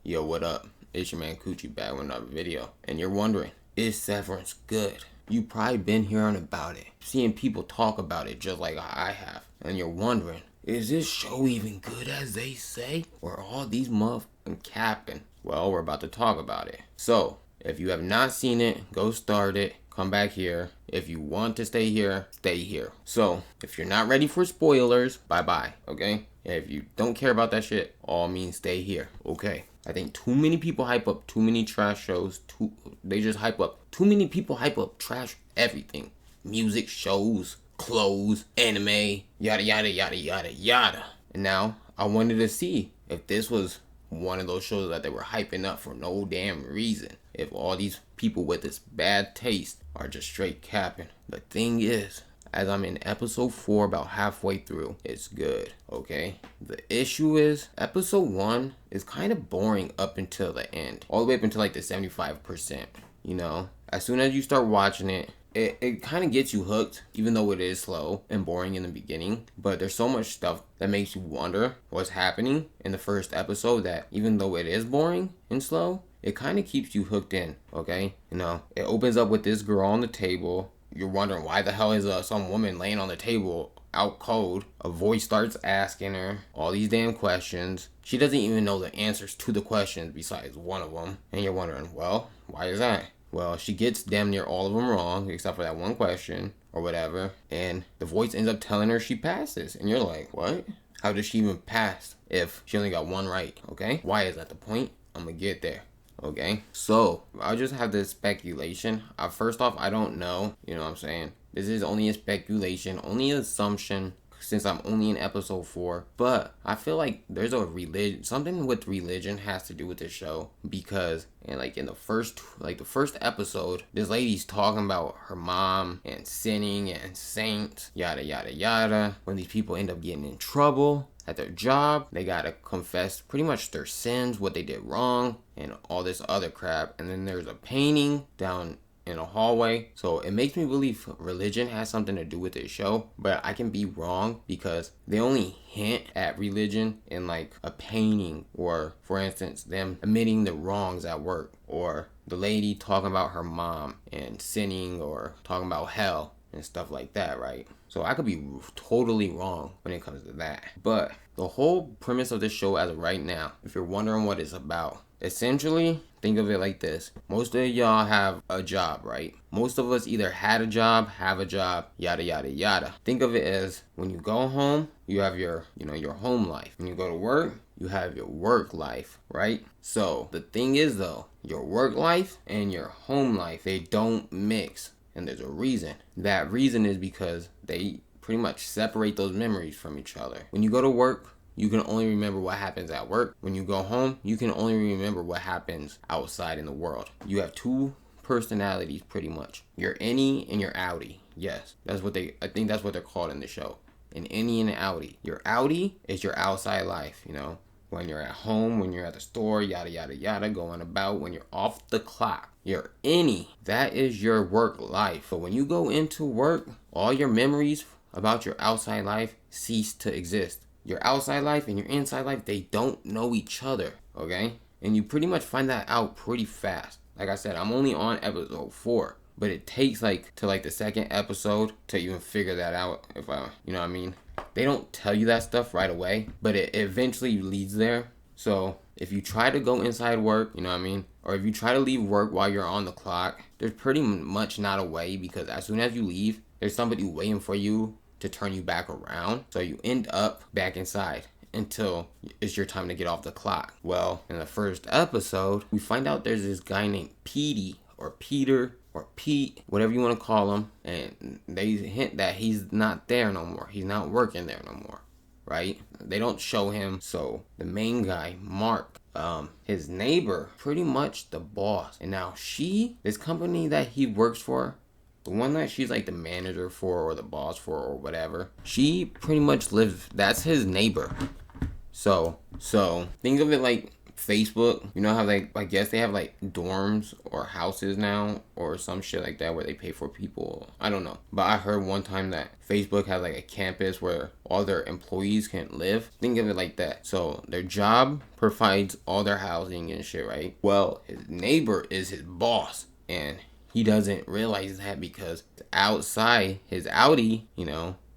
Yo, what up? It's your man Coochie back with another video. And you're wondering, is Severance good? You probably been hearing about it, seeing people talk about it just like I have. And you're wondering, is this show even good as they say? Or are all these motherfucking capping? Well, we're about to talk about it. So, if you have not seen it, go start it. Come back here. If you want to stay here, stay here. So, if you're not ready for spoilers, bye-bye, okay? If you don't care about that shit, all means stay here, okay? I think too many people hype up too many trash shows. They just hype up. Too many people hype up trash everything. Music, shows, clothes, anime, yada, yada, yada, yada, yada. And now, I wanted to see if this was one of those shows that they were hyping up for no damn reason. If all these people with this bad taste are just straight capping. The thing is, as I'm in episode 4, about halfway through, it's good, okay? The issue is, episode 1 is kind of boring up until the end. All the way up until like the 75%, you know? As soon as you start watching it, it kind of gets you hooked, even though it is slow and boring in the beginning. But there's so much stuff that makes you wonder what's happening in the first episode that even though it is boring and slow, it kind of keeps you hooked in, okay? You know, it opens up with this girl on the table. You're wondering why the hell is some woman laying on the table out cold. A voice starts asking her all these damn questions. She doesn't even know the answers to the questions besides one of them. And you're wondering, well, why is that? Well, she gets damn near all of them wrong, except for that one question, or whatever. And the voice ends up telling her she passes. And you're like, what? How does she even pass if she only got one right, okay? Why is that the point? I'm gonna get there, okay? So, I'll just have this speculation. First off, I don't know, you know what I'm saying? This is only a speculation, only an assumption, since I'm only in episode 4. But I feel like there's a religion, something with religion has to do with this show, because in the first episode, this lady's talking about her mom and sinning and saints, yada yada yada. When these people end up getting in trouble at their job, they gotta confess pretty much their sins, what they did wrong, and all this other crap. And then there's a painting down in a hallway. So it makes me believe religion has something to do with this show, but I can be wrong because they only hint at religion in like a painting, or for instance them admitting the wrongs at work, or the lady talking about her mom and sinning, or talking about hell and stuff like that, right? So I could be totally wrong when it comes to that. But the whole premise of this show as of right now, if you're wondering what it's about, essentially, think of it like this. Most of y'all have a job, right? Most of us either had a job, have a job, yada, yada, yada. Think of it as when you go home, you have your home life. When you go to work, you have your work life, right? So the thing is though, your work life and your home life, they don't mix. And there's a reason. That reason is because they pretty much separate those memories from each other. When you go to work, you can only remember what happens at work. When you go home, you can only remember what happens outside in the world. You have two personalities pretty much. Your innie and your outie. Yes, I think that's what they're called in the show. An innie and an outie. Your outie is your outside life, you know. When you're at home, when you're at the store, yada, yada, yada, going about, when you're off the clock. Your innie, that is your work life. But when you go into work, all your memories about your outside life cease to exist. Your outside life and your inside life, they don't know each other, okay? And you pretty much find that out pretty fast. Like I said, I'm only on episode 4. But it takes to the second episode to even figure that out, if you know what I mean? They don't tell you that stuff right away, but it eventually leads there. So if you try to go inside work, you know what I mean? Or if you try to leave work while you're on the clock, there's pretty much not a way, because as soon as you leave, there's somebody waiting for you to turn you back around. So you end up back inside until it's your time to get off the clock. Well, in the first episode, we find out there's this guy named Petey, or Peter, or Pete, whatever you want to call him, and they hint that he's not there no more. He's not working there no more, right? They don't show him. So the main guy, Mark, his neighbor, pretty much the boss. And now this company that he works for, the one that she's like the manager for, or the boss for, or whatever, she pretty much lives, that's his neighbor. So think of it like Facebook, you know how like I guess they have like dorms or houses now or some shit like that where they pay for people. I don't know. But I heard one time that Facebook had like a campus where all their employees can live. Think of it like that. So their job provides all their housing and shit, right? Well, his neighbor is his boss, and he doesn't realize that because outside his Audi,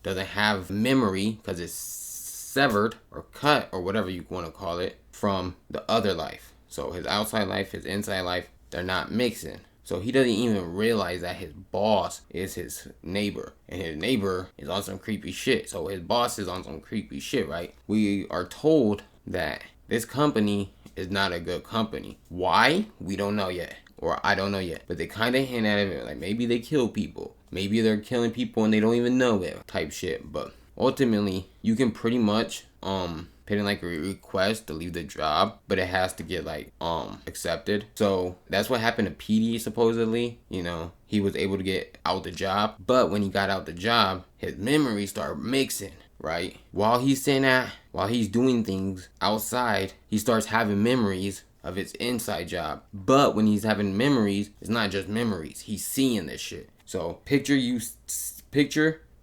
doesn't have memory because it's severed or cut or whatever you want to call it from the other life. So his outside life, his inside life, they're not mixing. So he doesn't even realize that his boss is his neighbor. And his neighbor is on some creepy shit. So his boss is on some creepy shit, right? We are told that this company is not a good company. Why? We don't know yet. Or I don't know yet. But they kind of hint at it like maybe they kill people. Maybe they're killing people and they don't even know it type shit. But ultimately, you can pretty much put in like a request to leave the job, but it has to get like accepted. So that's what happened to PD supposedly. He was able to get out the job, but when he got out the job, his memories started mixing, right? While he's doing things outside, he starts having memories of his inside job. But when he's having memories, it's not just memories. He's seeing this shit. So picture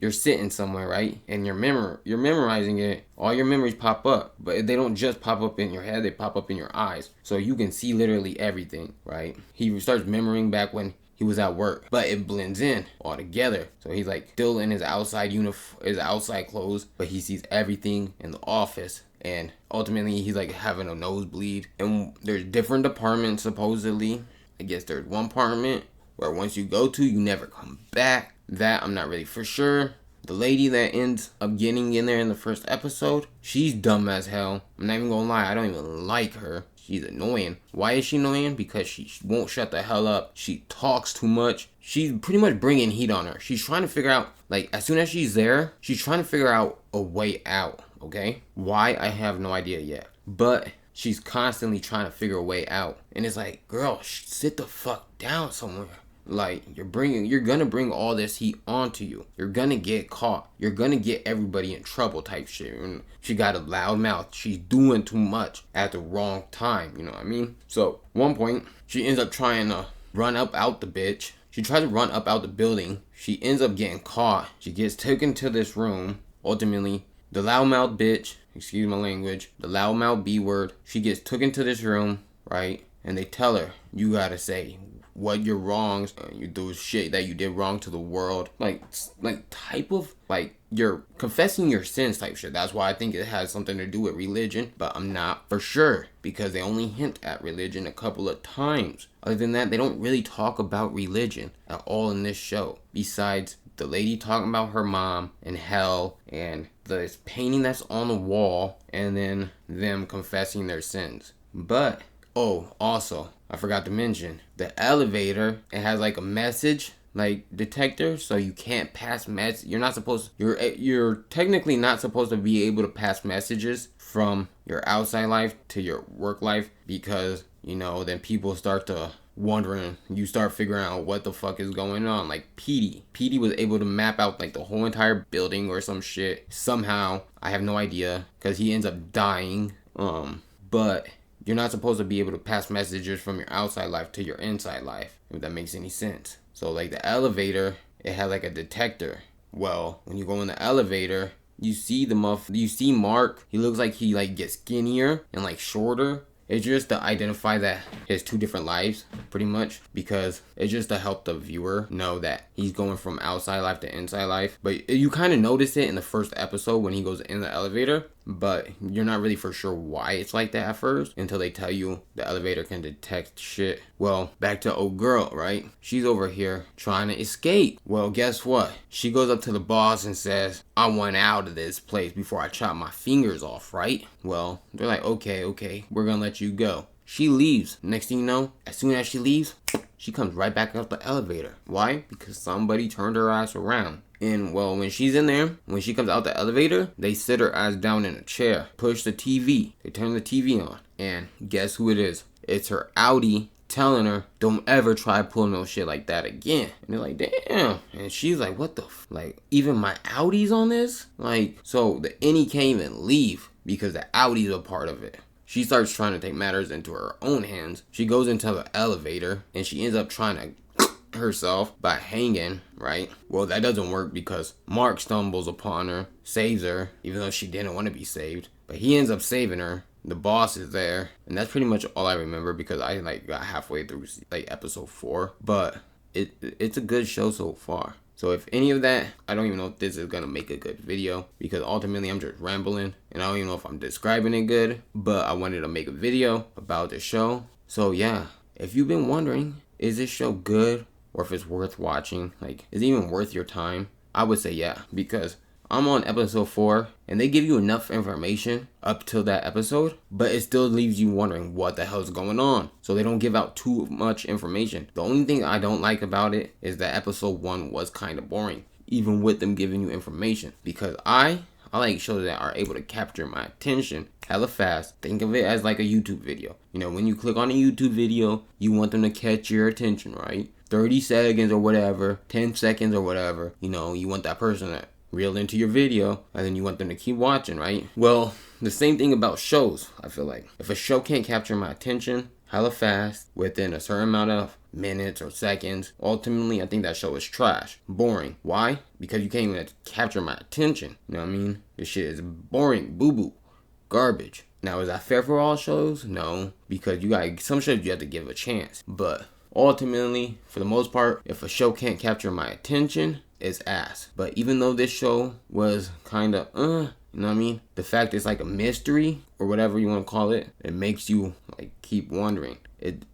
you're sitting somewhere, right? And you're memorizing it. All your memories pop up, but they don't just pop up in your head, they pop up in your eyes. So you can see literally everything, right? He starts remembering back when he was at work, but it blends in all together. So he's like still in his outside his outside clothes, but he sees everything in the office. And ultimately he's like having a nosebleed. And there's different departments supposedly. I guess there's one department where once you go to, you never come back. That I'm not really for sure. The lady that ends up getting in there in the first episode, she's dumb as hell. I'm not even gonna lie, I don't even like her. She's annoying. Why is she annoying? Because she won't shut the hell up. She talks too much. She's pretty much bringing heat on her. She's trying to figure out, like, as soon as she's there, she's trying to figure out a way out, okay? Why? I have no idea yet. But she's constantly trying to figure a way out. And it's like, girl, sit the fuck down somewhere. Like, you're gonna bring all this heat onto you. You're gonna get caught. You're gonna get everybody in trouble type shit. And she got a loud mouth. She's doing too much at the wrong time. You know what I mean? So, one point, she ends up trying to run up out the bitch. She tries to run up out the building. She ends up getting caught. She gets taken to this room. Ultimately, the loudmouth bitch, excuse my language, the loudmouth B word, she gets taken to this room, right? And they tell her, you gotta say what your wrongs, you do shit that you did wrong to the world, like type of, like, you're confessing your sins type shit. That's why I think it has something to do with religion, but I'm not for sure because they only hint at religion a couple of times. Other than that, they don't really talk about religion at all in this show, besides the lady talking about her mom and hell and the painting that's on the wall, and then them confessing their sins. But also, I forgot to mention, the elevator, it has like a message like detector, so you can't pass you're technically not supposed to be able to pass messages from your outside life to your work life, because then people start to wondering, you start figuring out what the fuck is going on. Like PD was able to map out like the whole entire building or some shit somehow. I have no idea, because he ends up dying. But you're not supposed to be able to pass messages from your outside life to your inside life, if that makes any sense. So like the elevator, it had like a detector. Well, when you go in the elevator, you see Mark. He looks like he like gets skinnier and like shorter. It's just to identify that he has two different lives, pretty much, because it's just to help the viewer know that he's going from outside life to inside life. But you kind of notice it in the first episode when he goes in the elevator, but you're not really for sure why it's like that at first until they tell you the elevator can detect shit. Well, back to old girl, right? She's over here trying to escape. Well, guess what? She goes up to the boss and says, I want out of this place before I chop my fingers off, right? Well, they're like, okay, we're gonna let you go. She leaves. Next thing you know, as soon as she leaves, she comes right back up the elevator. Why? Because somebody turned her ass around. And well, when she's in there, when she comes out the elevator, they sit her ass down in a chair, push the TV, they turn the TV on, and guess who it is? It's her Audi telling her, don't ever try pulling no shit like that again. And they're like, damn. And she's like, what the like, even my Audi's on this? Like, so the Innie can't even leave because the Audi's a part of it. she starts trying to take matters into her own hands. She goes into the elevator and she ends up trying to herself by hanging, right? Well, that doesn't work because Mark stumbles upon her, saves her, even though she didn't want to be saved. But he ends up saving her. The boss is there, and that's pretty much all I remember because I got halfway through episode 4. But it's a good show so far. So if any of that, I don't even know if this is gonna make a good video because ultimately I'm just rambling and I don't even know if I'm describing it good. But I wanted to make a video about the show. So yeah, if you've been wondering, is this show good? Or if it's worth watching, is it even worth your time? I would say yeah, because I'm on episode 4 and they give you enough information up till that episode, but it still leaves you wondering what the hell's going on. So they don't give out too much information. The only thing I don't like about it is that episode 1 was kind of boring, even with them giving you information, because I like shows that are able to capture my attention hella fast. Think of it as like a YouTube video. You know, when you click on a YouTube video, you want them to catch your attention, right? 30 seconds or whatever, 10 seconds or whatever. You know, you want that person to reel into your video and then you want them to keep watching, right? Well, the same thing about shows, I feel like. If a show can't capture my attention hella fast within a certain amount of minutes or seconds, ultimately I think that show is trash. Boring. Why? Because you can't even capture my attention. You know what I mean? This shit is boring. Boo-boo. Garbage. Now, is that fair for all shows? No. Because some shows you have to give a chance. But ultimately, for the most part, if a show can't capture my attention, it's ass. But even though this show was kind of, you know what I mean? The fact it's like a mystery or whatever you want to call it, it makes you keep wondering. It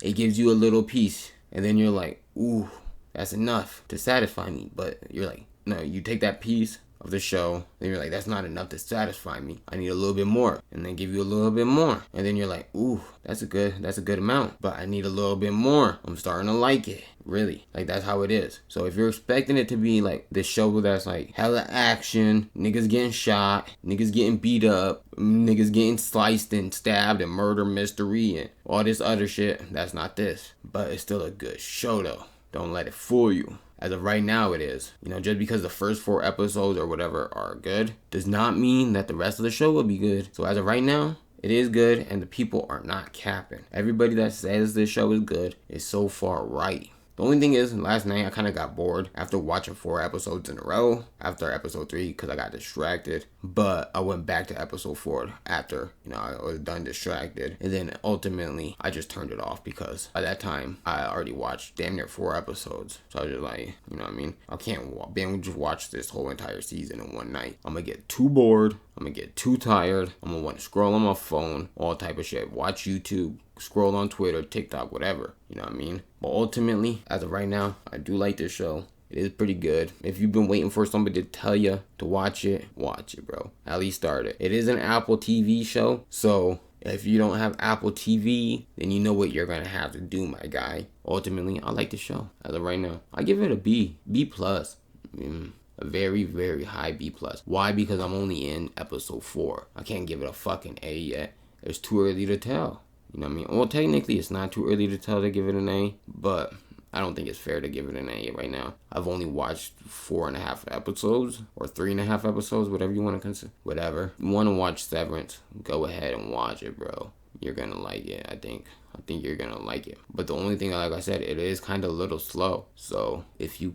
gives you a little piece and then you're like, ooh, that's enough to satisfy me. But you're like, no, you take that piece of the show, then you're like, that's not enough to satisfy me. I need a little bit more, and then give you a little bit more, and then you're like, ooh, that's a good amount, but I need a little bit more. I'm starting to like it, really. That's how it is. So if you're expecting it to be like this show that's hella action, niggas getting shot, niggas getting beat up, niggas getting sliced and stabbed and murder mystery and all this other shit, that's not this. But it's still a good show though. Don't let it fool you. As of right now, it is. You know, just because the first 4 episodes or whatever are good does not mean that the rest of the show will be good. So as of right now, it is good and the people are not capping. Everybody that says this show is good is so far right. The only thing is, last night I kind of got bored after watching 4 episodes in a row after episode 3 because I got distracted. But I went back to episode 4 after, I was done distracted. And then ultimately, I just turned it off because by that time, I already watched damn near 4 episodes. So I was just like, you know what I mean? I can't binge watch this whole entire season in one night. I'm going to get too bored. I'm going to get too tired. I'm going to want to scroll on my phone, all type of shit. Watch YouTube, scroll on Twitter, TikTok, whatever. You know what I mean? But ultimately, as of right now, I do like this show. It is pretty good. If you've been waiting for somebody to tell you to watch it, bro. At least start it. It is an Apple TV show. So if you don't have Apple TV, then you know what you're going to have to do, my guy. Ultimately, I like the show as of right now. I give it a B. B plus. A very, very high B plus. Why? Because I'm only in episode 4. I can't give it a fucking A yet. It's too early to tell. You know what I mean? Well, technically, it's not too early to tell to give it an A, but I don't think it's fair to give it an A right now. I've only watched 4.5 episodes, or 3.5 episodes, whatever you want to consider. Whatever. You want to watch Severance, go ahead and watch it, bro. You're going to like it, I think. I think you're going to like it. But the only thing, like I said, it is kind of a little slow. So if you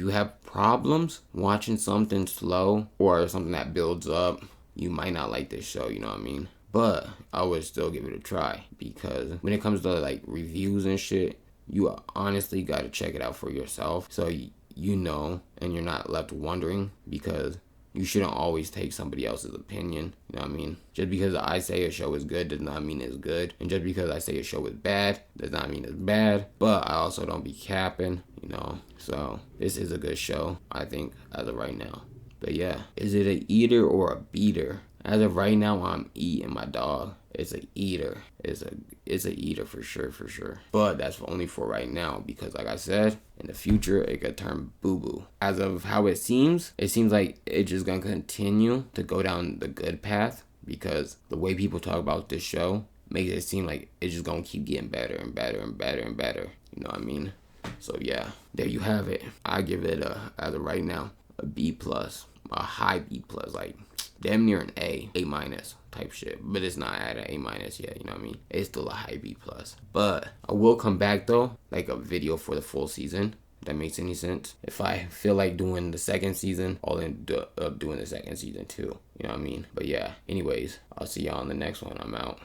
have problems watching something slow or something that builds up, you might not like this show, you know what I mean? But I would still give it a try because when it comes to reviews and shit, you honestly got to check it out for yourself. So you know, and you're not left wondering because you shouldn't always take somebody else's opinion. You know what I mean? Just because I say a show is good does not mean it's good. And just because I say a show is bad does not mean it's bad. But I also don't be capping, you know. So this is a good show, I think, as of right now. But yeah, is it an eater or a beater? As of right now, I'm eating my dog. It's a eater. It's a eater for sure. But that's only for right now because, like I said, in the future it could turn boo-boo. As of how it seems like it's just gonna continue to go down the good path because the way people talk about this show makes it seem like it's just gonna keep getting better and better and better and better. You know what I mean? So yeah, there you have it. I give it as of right now, a B plus, a high B plus, damn near an A minus type shit. But it's not at an A- yet, you know what I mean? It's still a high B+. But I will come back though, like a video for the full season. If that makes any sense. If I feel like doing the second season, I'll end up doing the second season too. You know what I mean? But yeah, anyways, I'll see y'all on the next one. I'm out.